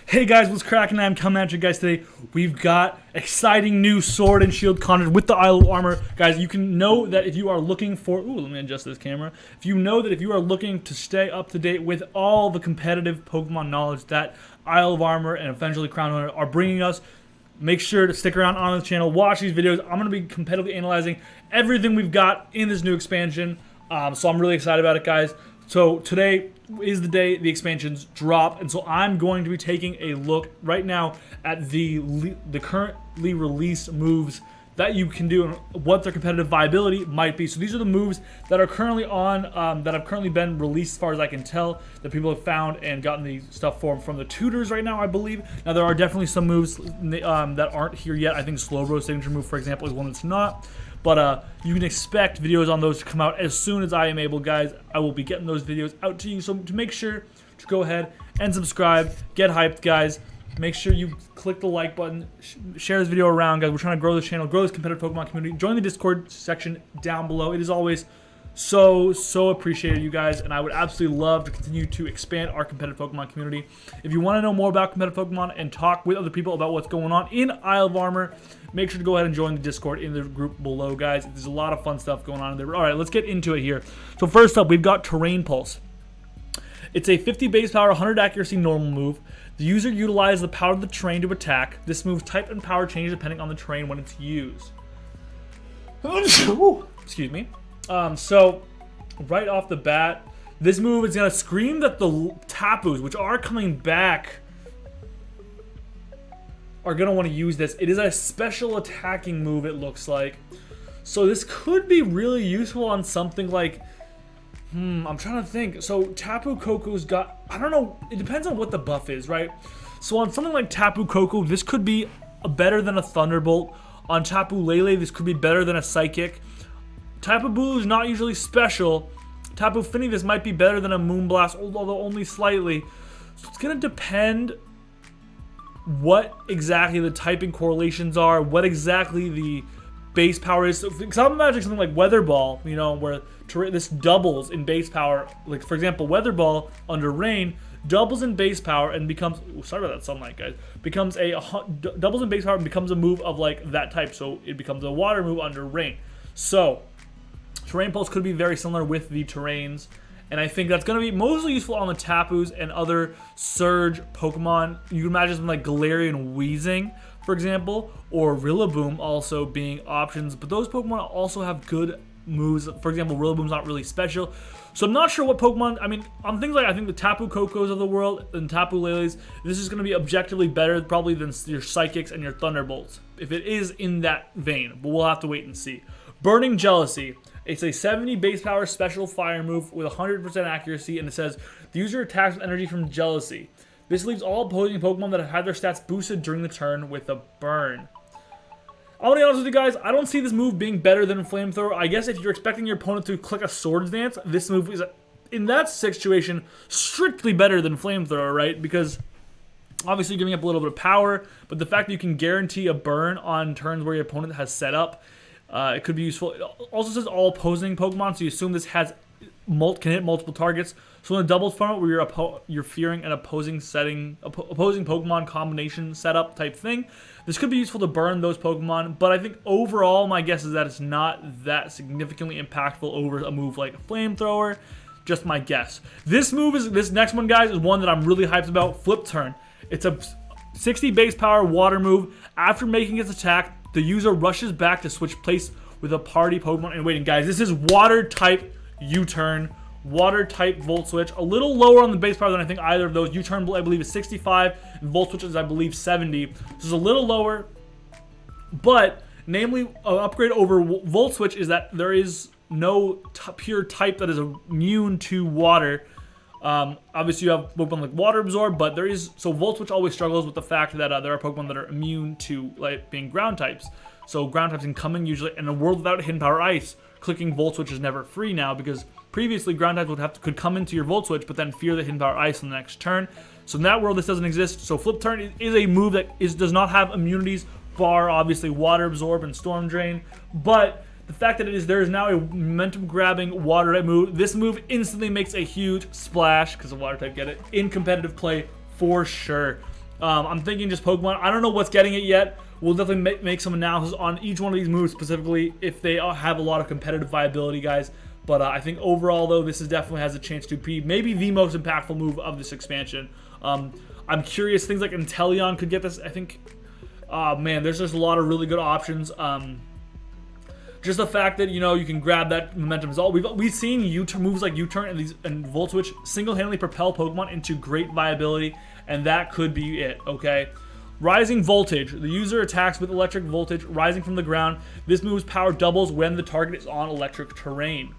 Hey guys, what's cracking? I'm coming at you guys today. We've got exciting new sword and shield content with the Isle of Armor. Guys, you can know that if you are looking for... Ooh, let me adjust this camera. If you know that if you are looking to stay up to date with all the competitive Pokemon knowledge that Isle of Armor and eventually Crown Hunter are bringing us, make sure to stick around on the channel, watch these videos. I'm going to be competitively analyzing everything we've got in this new expansion. So I'm really excited about it, guys. So today is the day the expansions drop, and so I'm going to be taking a look right now at the currently released moves that you can do and what their competitive viability might be. So these are the moves that are currently on, that have currently been released as far as I can tell, that people have found and gotten the stuff from the tutors right now, I believe. Now there are definitely some moves that aren't here yet. I think Slowbro's signature move, for example, is one that's not. But you can expect videos on those to come out as soon as I am able, guys. I will be getting those videos out to you. So to make sure to go ahead and subscribe, get hyped, guys. Make sure you click the like button, share this video around, guys. We're trying to grow this channel, grow this competitive Pokemon community. Join the Discord section down below. It is always so appreciated, you guys, and I would absolutely love to continue to expand our competitive Pokemon community. If you want to know more about competitive Pokemon and talk with other people about what's going on in Isle of Armor, make sure to go ahead and join the Discord in the group below, guys. There's a lot of fun stuff going on in there. All right, let's get into it here. So first up, we've got Terrain Pulse. It's a 50 base power, 100 accuracy normal move. The user utilizes the power of the terrain to attack. This move's type and power changes depending on the terrain when it's used. Excuse me. So right off the bat, this move is gonna scream that the Tapus, which are coming back, are gonna want to use this. It is a special attacking move, it looks like. So this could be really useful on something like, I'm trying to think. So Tapu Koko's got, I don't know, it depends on what the buff is, right? So on something like Tapu Koko, this could be better than a Thunderbolt. On Tapu Lele, this could be better than a Psychic. Tapu Bulu is not usually special. Tapu Fini, this might be better than a Moonblast, although only slightly. So it's gonna depend what exactly the typing correlations are, what exactly the base power is. So, because I'm imagining something like Weather Ball, you know, where this doubles in base power. Like, for example, Weather Ball under Rain doubles in base power and becomes, sorry about that sunlight, guys, doubles in base power and becomes a move of like that type. So it becomes a water move under Rain. So Terrain Pulse could be very similar with the terrains, and I think that's going to be mostly useful on the Tapus and other Surge Pokemon. You can imagine something like Galarian Weezing, for example, or Rillaboom also being options, but those Pokemon also have good moves. For example, Rillaboom's not really special, so I'm not sure what Pokemon, I mean, on things like, I think the Tapu Kokos of the world and Tapu Leles, this is going to be objectively better probably than your Psychics and your Thunderbolts, if it is in that vein, but we'll have to wait and see. Burning Jealousy. It's a 70 base power special fire move with 100% accuracy, and it says the user attacks with energy from Jealousy. This leaves all opposing Pokemon that have had their stats boosted during the turn with a burn. I'll be honest with you guys, I don't see this move being better than Flamethrower. I guess if you're expecting your opponent to click a Swords Dance, this move is, in that situation, strictly better than Flamethrower, right? Because obviously you're giving up a little bit of power, but the fact that you can guarantee a burn on turns where your opponent has set up, it could be useful. It also says all opposing Pokemon, so you assume this can hit multiple targets. So in a doubles format where you're fearing an opposing Pokemon combination setup type thing, this could be useful to burn those Pokemon. But I think overall, my guess is that it's not that significantly impactful over a move like Flamethrower. Just my guess. This next one, guys, is one that I'm really hyped about. Flip Turn. It's a 60 base power water move. After making its attack, the user rushes back to switch place with a party Pokemon and waiting. Guys, this is water type U-turn, water type Volt Switch. A little lower on the base power than I think either of those. U-turn, I believe, is 65, and Volt Switch is, I believe, 70. This is a little lower, but namely, an upgrade over Volt Switch is that there is no pure type that is immune to water. Obviously, you have Pokemon like Water Absorb, but there is, so Volt Switch always struggles with the fact that there are Pokemon that are immune to like being ground types. So ground types can come in usually in a world without Hidden Power Ice. Clicking Volt Switch is never free now, because previously ground types could come into your Volt Switch, but then fear the Hidden Power Ice on the next turn. So in that world, this doesn't exist. So Flip Turn is a move that does not have immunities, bar obviously Water Absorb and Storm Drain, but the fact that there is now a momentum grabbing water type move, this move instantly makes a huge splash, because of water type, get it, in competitive play for sure. I'm thinking just Pokemon. I don't know what's getting it yet. We'll definitely make some analysis on each one of these moves specifically if they have a lot of competitive viability, guys. But I think overall, though, this definitely has a chance to be maybe the most impactful move of this expansion. I'm curious. Things like Inteleon could get this. I think, man, there's just a lot of really good options. Just the fact that, you know, you can grab that momentum is all. We've seen moves like U-turn and Volt Switch single-handedly propel Pokemon into great viability, and that could be it, okay? Rising Voltage. The user attacks with electric voltage rising from the ground. This move's power doubles when the target is on electric terrain.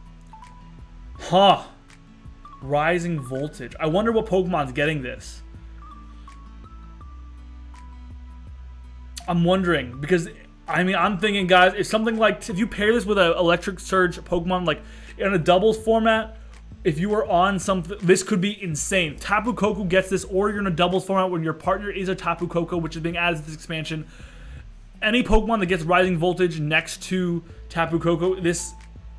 Huh. Rising Voltage. I wonder what Pokemon's getting this. I'm wondering, because I mean, I'm thinking, guys, it's something like if you pair this with an Electric Surge Pokemon, like in a doubles format, if you were on something, this could be insane. Tapu Koko gets this, or you're in a doubles format when your partner is a Tapu Koko, which is being added to this expansion. Any Pokemon that gets Rising Voltage next to Tapu Koko, this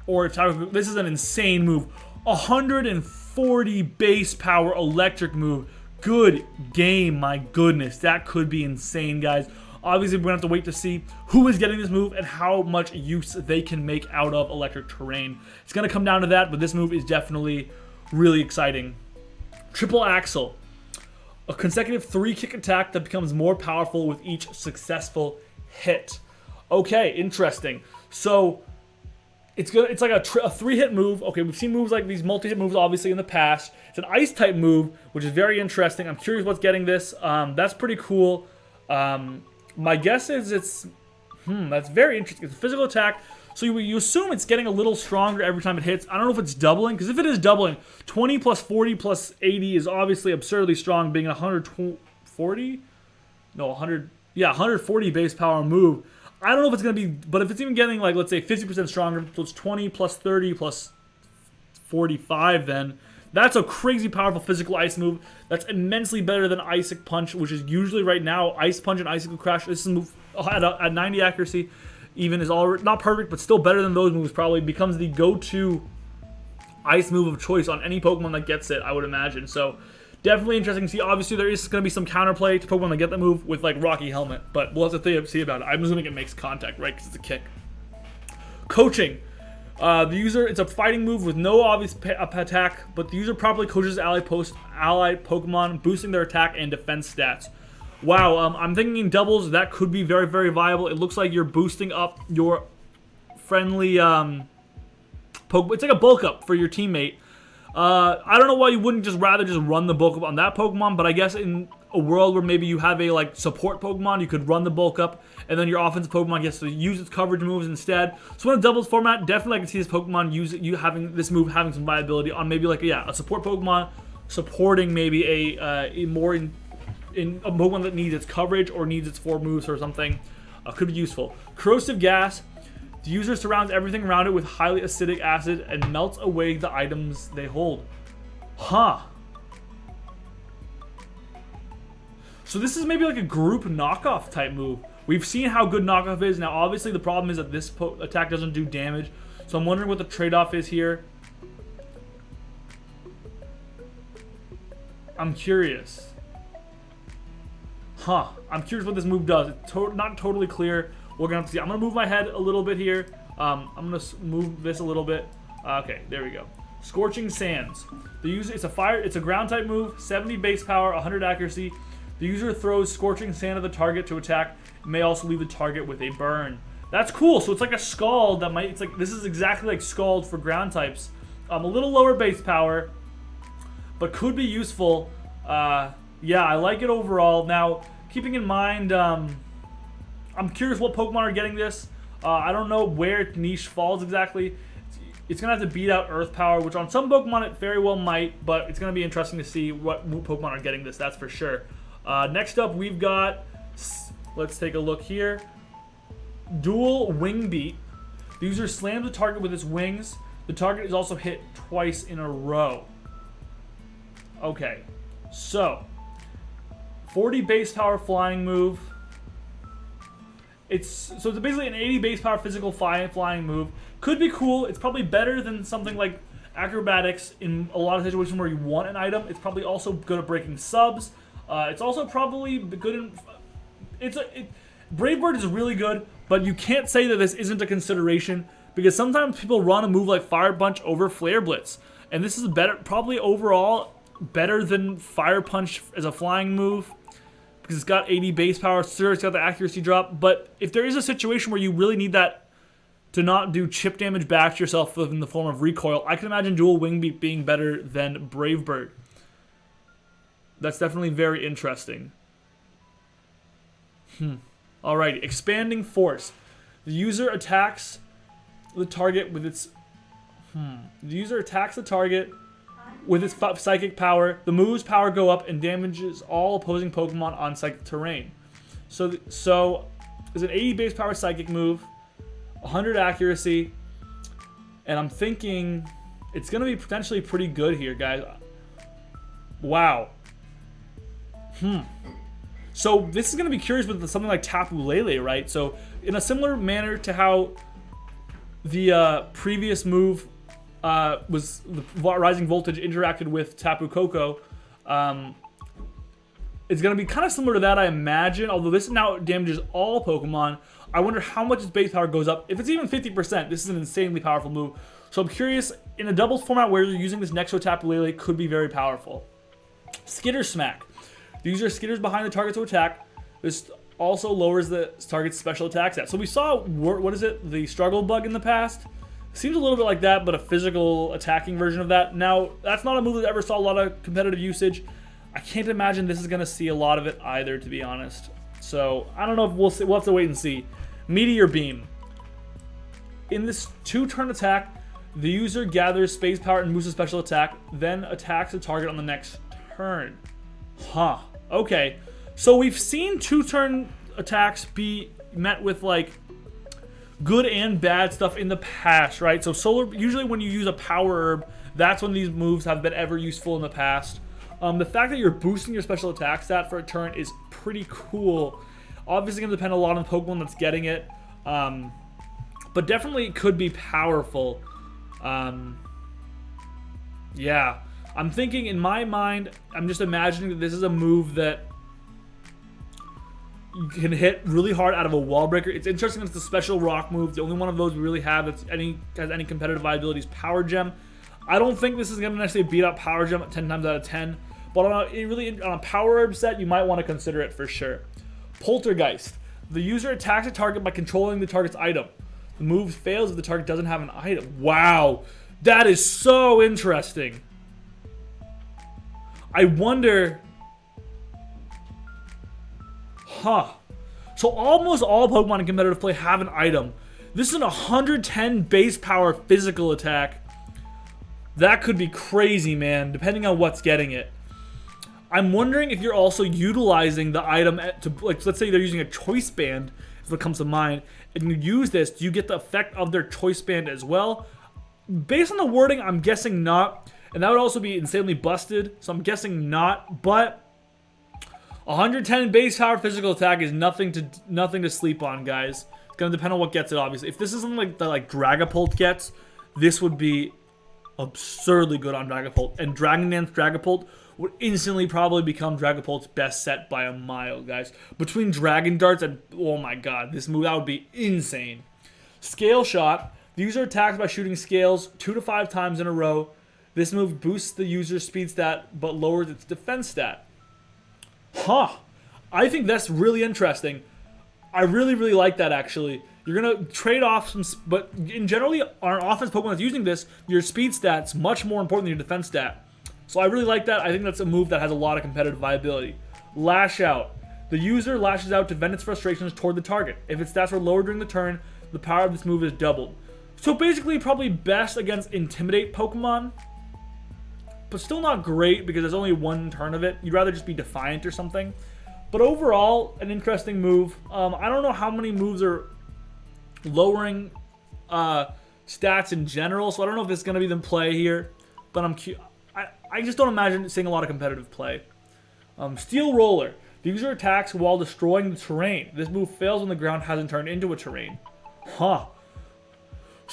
is an insane move. 140 base power electric move. Good game, my goodness. That could be insane, guys. Obviously, we're going to have to wait to see who is getting this move and how much use they can make out of electric terrain. It's going to come down to that, but this move is definitely really exciting. Triple Axle. A consecutive 3-kick attack that becomes more powerful with each successful hit. Okay, interesting. So, it's like a 3-hit move. Okay, we've seen moves like these multi-hit moves, obviously, in the past. It's an Ice-type move, which is very interesting. I'm curious what's getting this. That's pretty cool. My guess is that's very interesting. It's a physical attack, so you assume it's getting a little stronger every time it hits. I don't know if it's doubling, because if it is doubling, 20 plus 40 plus 80 is obviously absurdly strong, being 140? No, 100, yeah, 140 base power move. I don't know if it's going to be, but if it's even getting, like, let's say 50% stronger, so it's 20 plus 30 plus 45 then. That's a crazy powerful physical ice move. That's immensely better than Icic Punch, which is usually right now Ice Punch and Icicle Crash. This is a move at 90 accuracy, even is all not perfect, but still better than those moves. Probably becomes the go-to ice move of choice on any Pokemon that gets it, I would imagine. So definitely interesting to see. Obviously, there is going to be some counterplay to Pokemon that get that move with like Rocky Helmet, but we'll have to see about it. I'm assuming it makes contact, right? Because it's a kick. Coaching. The user, it's a fighting move with no obvious attack, but the user properly coaches allied Pokemon, boosting their attack and defense stats. Wow, I'm thinking in doubles, that could be very, very viable. It looks like you're boosting up your friendly, it's like a bulk up for your teammate. I don't know why you wouldn't rather run the bulk up on that Pokemon, but I guess in a world where maybe you have a like support Pokemon, you could run the bulk up, and then your offensive Pokemon gets to use its coverage moves instead. So in a doubles format, definitely I can see this Pokemon having this move having some viability on maybe like a support Pokemon supporting maybe a more in a Pokemon that needs its coverage or needs its 4 moves or something. Could be useful. Corrosive Gas. The user surrounds everything around it with highly acidic acid and melts away the items they hold. Huh. So this is maybe like a group knockoff type move. We've seen how good knockoff is. Now, obviously, the problem is that this attack doesn't do damage. So I'm wondering what the trade-off is here. I'm curious. Huh. I'm curious what this move does. It's not totally clear. We're going to have to see. I'm going to move my head a little bit here. I'm going to move this a little bit. Okay, there we go. Scorching Sands. The user, it's a ground type move, 70 base power, 100 accuracy. The user throws Scorching Sand at the target to attack. It may also leave the target with a burn. That's cool. So it's like a Scald that might, this is exactly like Scald for ground types. A little lower base power, but could be useful. Yeah, I like it overall. Now, keeping in mind, I'm curious what Pokemon are getting this. I don't know where niche falls exactly. It's going to have to beat out Earth Power, which on some Pokemon it very well might, but it's going to be interesting to see what Pokemon are getting this, that's for sure. Next up, we've got, let's take a look here. Dual Wing Beat. The user slams the target with its wings. The target is also hit twice in a row. Okay, so 40 base power flying move. It's basically an 80 base power physical flying move. Could be cool. It's probably better than something like Acrobatics in a lot of situations where you want an item. It's probably also good at breaking subs. It's also probably good in... Brave Bird is really good, but you can't say that this isn't a consideration because sometimes people run a move like Fire Punch over Flare Blitz. And this is better, probably overall better than Fire Punch as a flying move because it's got 80 base power. Sure, it's got the accuracy drop, but if there is a situation where you really need that to not do chip damage back to yourself in the form of recoil, I can imagine Dual Wing Beat being better than Brave Bird. That's definitely very interesting. Alrighty, Expanding Force. The user attacks the target with its... The user attacks the target with its psychic power. The move's power go up and damages all opposing Pokemon on psychic terrain. So it's an 80 base power psychic move, 100 accuracy, and I'm thinking it's going to be potentially pretty good here, guys. Wow. So this is going to be curious with something like Tapu Lele, right? So in a similar manner to how the previous move was the Rising Voltage interacted with Tapu Koko, it's going to be kind of similar to that, I imagine. Although this now damages all Pokemon, I wonder how much its base power goes up. If it's even 50%, this is an insanely powerful move. So I'm curious, in a doubles format where you're using this next to Tapu Lele, could be very powerful. Skitter Smack. The user skitters behind the target to attack. This also lowers the target's special attack stat. So we saw, what is it, the Struggle Bug in the past? Seems a little bit like that, but a physical attacking version of that. Now, that's not a move that ever saw a lot of competitive usage. I can't imagine this is going to see a lot of it either, to be honest. So, I don't know if we'll see. We'll have to wait and see. Meteor Beam. In this 2-turn attack, the user gathers space power and moves a special attack, then attacks the target on the next turn. Okay. So we've seen 2-turn attacks be met with like good and bad stuff in the past, right? So usually when you use a power herb, that's when these moves have been ever useful in the past. The fact that you're boosting your special attack stat for a turn is pretty cool. Obviously going to depend a lot on the Pokemon that's getting it, but definitely could be powerful. Yeah. I'm thinking, in my mind, I'm just imagining that this is a move that you can hit really hard out of a wall breaker. It's interesting that it's a special rock move. The only one of those we really have that's has any competitive viability is Power Gem. I don't think this is going to necessarily beat out Power Gem 10 times out of 10, but on a Power Herb set, you might want to consider it for sure. Poltergeist. The user attacks a target by controlling the target's item. The move fails if the target doesn't have an item. Wow, that is so interesting. I wonder... So almost all Pokemon in competitive play have an item. This is an 110 base power physical attack. That could be crazy, man, depending on what's getting it. I'm wondering if you're also utilizing the item to, like, let's say they're using a Choice Band, is what comes to mind, and you use this, do you get the effect of their Choice Band as well? Based on the wording, I'm guessing not, and that would also be insanely busted, so I'm guessing not, but 110 base power physical attack is nothing to sleep on, guys. It's gonna depend on what gets it, obviously. If this is something like that, Dragapult gets, this would be absurdly good on Dragapult, and Dragon Dance Dragapult would instantly probably become Dragapult's best set by a mile, guys. Between Dragon Darts and, oh my god, this move, that would be insane. Scale Shot. The user attacks by shooting scales 2 to 5 times in a row. This move boosts the user's speed stat, but lowers its defense stat. I think that's really interesting. I really, really like that, actually. You're going to trade off some, but in generally, our offense Pokemon that's using this, your speed stat's much more important than your defense stat. So I really like that. I think that's a move that has a lot of competitive viability. Lash Out. The user lashes out to vent its frustrations toward the target. If its stats are lowered during the turn, the power of this move is doubled. So basically, probably best against Intimidate Pokemon, but still not great because there's only one turn of it. You'd rather just be Defiant or something. But overall, an interesting move. I don't know how many moves are lowering stats in general, so I don't know if it's going to be the play here, but I just don't imagine seeing a lot of competitive play. Steel Roller. The user attacks while destroying the terrain. This move fails when the ground hasn't turned into a terrain. So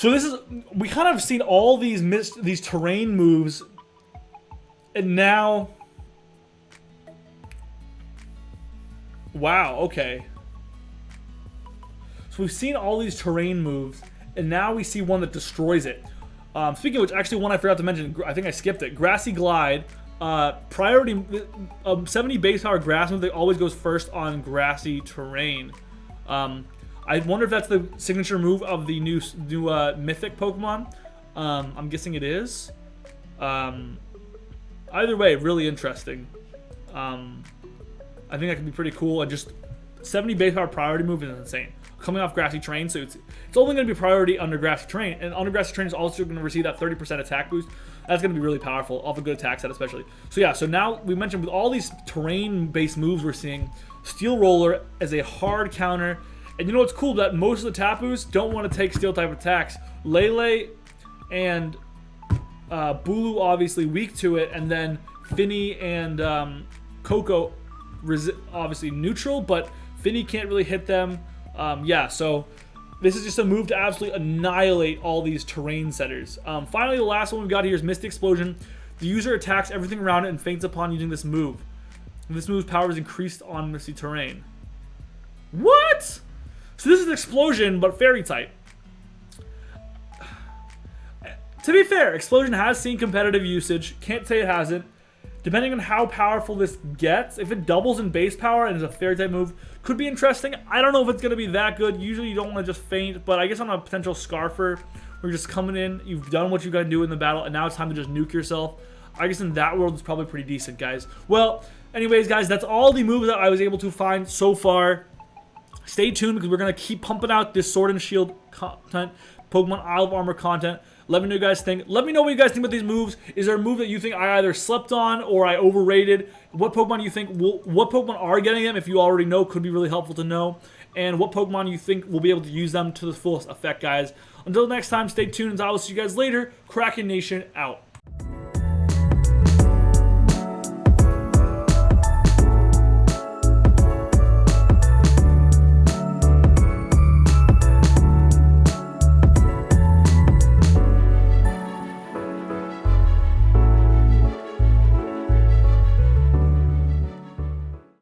this is, we kind of seen all these terrain moves, and now Wow, okay. So we've seen all these terrain moves, and now we see one that destroys it. Speaking of which, actually one I forgot to mention, I think I skipped it. Grassy Glide, priority, 70 base power grass move that always goes first on grassy terrain. I wonder if that's the signature move of the new mythic Pokemon. I'm guessing it is. Either way, really interesting. I think that could be pretty cool. And just 70 base power priority move is insane. Coming off grassy terrain, so it's only going to be priority under grassy terrain, and under grassy terrain is also going to receive that 30% attack boost. That's going to be really powerful, off a good attack set especially. So yeah, so now we mentioned with all these terrain-based moves we're seeing, Steel Roller as a hard counter, and you know what's cool? That most of the Tapus don't want to take steel type attacks. Lele and Bulu obviously weak to it, and then Finny and Coco obviously neutral, but Finny can't really hit them. Yeah, so this is just a move to absolutely annihilate all these terrain setters. Finally, the last one we've got here is Misty Explosion. The user attacks everything around it and faints upon using this move. And this move's power is increased on Misty Terrain. What? So this is Explosion, but Fairy type. To be fair, Explosion has seen competitive usage. Can't say it hasn't. Depending on how powerful this gets, if it doubles in base power and is a Fairy type move, could be interesting. I don't know if it's going to be that good. Usually you don't want to just faint, but I guess on a potential Scarfer, where you're just coming in, you've done what you got to do in the battle, and now it's time to just nuke yourself. I guess in that world, it's probably pretty decent, guys. Well, anyways, guys, that's all the moves that I was able to find so far. Stay tuned because we're going to keep pumping out this Sword and Shield content, Pokemon Isle of Armor content. Let me know what you guys think. Let me know what you guys think about these moves. Is there a move that you think I either slept on or I overrated? What Pokemon you think what Pokemon are getting them? If you already know, could be really helpful to know. And what Pokemon you think will be able to use them to the fullest effect, guys. Until next time, stay tuned, and I will see you guys later. Krakenation out.